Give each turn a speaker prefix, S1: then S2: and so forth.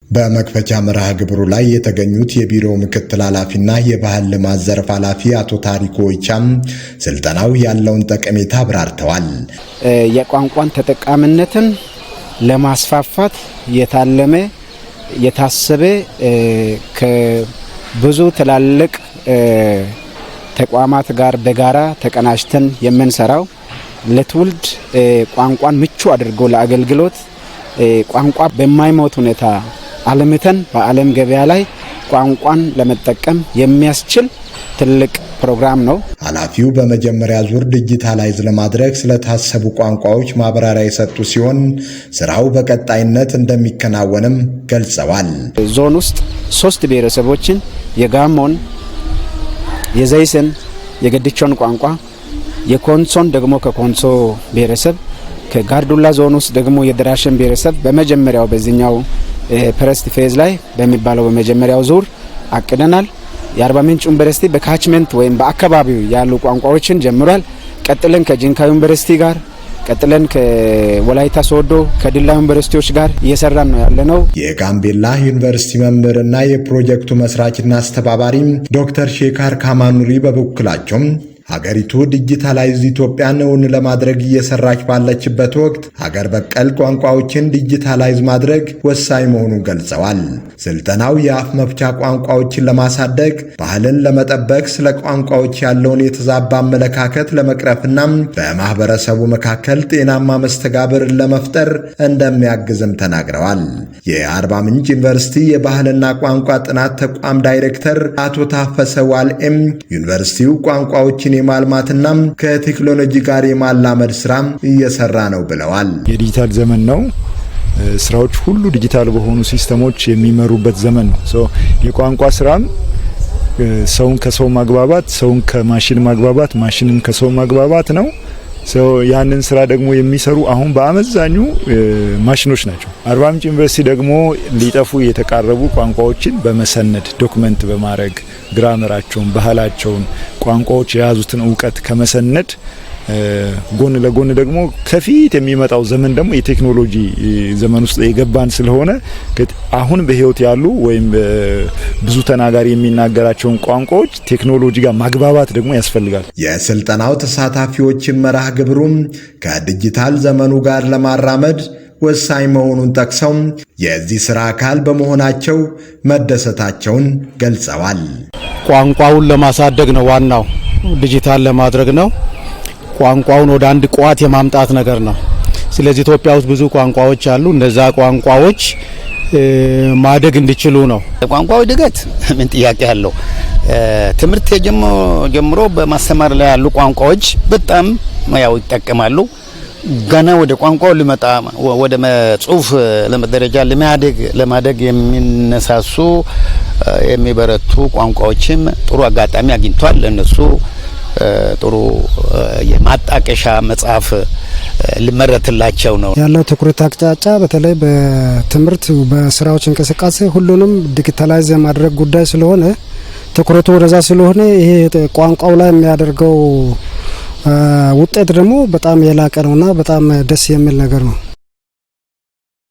S1: በመክፈቻ መርሃ ግብሩ ላይ የተገኙት የቢሮው ምክትል ኃላፊና የባህል ልማት ዘርፍ ኃላፊ አቶ ታሪኩ ወይቻም ስልጠናው ያለውን ጠቀሜታ አብራርተዋል።
S2: የቋንቋን ተጠቃሚነትን ለማስፋፋት የታለመ የታሰበ ከብዙ ትላልቅ ተቋማት ጋር በጋራ ተቀናጅተን የምንሰራው ለትውልድ ቋንቋን ምቹ አድርጎ ለአገልግሎት ቋንቋ በማይሞት ሁኔታ አለምተን በዓለም ገበያ ላይ ቋንቋን ለመጠቀም የሚያስችል ትልቅ ፕሮግራም ነው።
S1: ኃላፊው በመጀመሪያ ዙር ዲጂታላይዝ ለማድረግ ስለታሰቡ ቋንቋዎች ማብራሪያ የሰጡ ሲሆን ስራው በቀጣይነት እንደሚከናወንም ገልጸዋል።
S2: ዞን ውስጥ 3 ብሔረሰቦችን የጋሞን፣ የዘይስን፣ የገድቾን ቋንቋ የኮንሶን ደግሞ ከኮንሶ ብሔረሰብ ከጋርዱላ ዞን ውስጥ ደግሞ የድራሽን ብሔረሰብ በመጀመሪያው በዚህኛው ፕረስት ፌዝ ላይ በሚባለው በመጀመሪያው ዙር አቅደናል። የአርባ ምንጭ ዩኒቨርሲቲ በካችመንት ወይም በአካባቢው ያሉ ቋንቋዎችን ጀምሯል። ቀጥለን ከጂንካ ዩኒቨርሲቲ ጋር ቀጥለን ከወላይታ ሶዶ ከዲላ ዩኒቨርሲቲዎች ጋር እየሰራን ነው ያለነው።
S1: የጋምቤላ ዩኒቨርሲቲ መምህርና የፕሮጀክቱ መስራችና አስተባባሪ ዶክተር ሼካር ካማኑሪ በበኩላቸው ሀገሪቱ ዲጂታላይዝ ኢትዮጵያን እውን ለማድረግ እየሰራች ባለችበት ወቅት ሀገር በቀል ቋንቋዎችን ዲጂታላይዝ ማድረግ ወሳኝ መሆኑን ገልጸዋል። ስልጠናው የአፍ መፍቻ ቋንቋዎችን ለማሳደግ፣ ባህልን ለመጠበቅ፣ ስለ ቋንቋዎች ያለውን የተዛባ አመለካከት ለመቅረፍና በማህበረሰቡ መካከል ጤናማ መስተጋብርን ለመፍጠር እንደሚያግዝም ተናግረዋል። የአርባ ምንጭ ዩኒቨርሲቲ የባህልና ቋንቋ ጥናት ተቋም ዳይሬክተር አቶ ታፈሰ ዋልኤም ዩኒቨርሲቲው ቋንቋዎችን የማልማትና ከቴክኖሎጂ ጋር የማላመድ ስራ እየሰራ ነው ብለዋል።
S3: የዲጂታል ዘመን ነው። ስራዎች ሁሉ ዲጂታል በሆኑ ሲስተሞች የሚመሩበት ዘመን ነው። የቋንቋ ስራም ሰውን ከሰው ማግባባት፣ ሰውን ከማሽን ማግባባት፣ ማሽንን ከሰው ማግባባት ነው። ያንን ስራ ደግሞ የሚሰሩ አሁን በአመዛኙ ማሽኖች ናቸው። አርባ ምንጭ ዩኒቨርሲቲ ደግሞ ሊጠፉ የተቃረቡ ቋንቋዎችን በመሰነድ ዶክመንት በማድረግ ግራመራቸውን፣ ባህላቸውን፣ ቋንቋዎች የያዙትን እውቀት ከመሰነድ ጎን ለጎን ደግሞ ከፊት የሚመጣው ዘመን ደግሞ የቴክኖሎጂ ዘመን ውስጥ የገባን ስለሆነ አሁን በህይወት ያሉ ወይም ብዙ ተናጋሪ የሚናገራቸውን ቋንቋዎች ቴክኖሎጂ ጋር ማግባባት ደግሞ ያስፈልጋል።
S1: የስልጠናው ተሳታፊዎችን መርሃ ግብሩም ከዲጂታል ዘመኑ ጋር ለማራመድ ወሳኝ መሆኑን ጠቅሰው የዚህ ስራ አካል በመሆናቸው መደሰታቸውን ገልጸዋል።
S4: ቋንቋውን ለማሳደግ ነው፣ ዋናው ዲጂታል ለማድረግ ነው። ቋንቋውን ወደ አንድ ቋት የማምጣት ነገር ነው። ስለዚህ ኢትዮጵያ ውስጥ ብዙ ቋንቋዎች አሉ። እነዛ ቋንቋዎች ማደግ እንዲችሉ ነው።
S5: ቋንቋው እድገት ምን ጥያቄ አለው? ትምህርት ጀምሮ በማስተማር ላይ ያሉ ቋንቋዎች በጣም ያው ይጠቀማሉ። ገና ወደ ቋንቋው ሊመጣ ወደ ጽሁፍ ለመደረጃ ለማደግ የሚነሳሱ የሚበረቱ ቋንቋዎችም ጥሩ አጋጣሚ አግኝቷል። ለነሱ ጥሩ የማጣቀሻ መጽሐፍ ሊመረትላቸው ነው
S6: ያለው ትኩረት አቅጣጫ። በተለይ በትምህርት በስራዎች እንቅስቃሴ ሁሉንም ዲጂታላይዝ የማድረግ ጉዳይ ስለሆነ ትኩረቱ ወደዛ ስለሆነ ይሄ ቋንቋው ላይ የሚያደርገው ውጤት ደግሞ በጣም የላቀ ነውና በጣም ደስ የሚል ነገር ነው።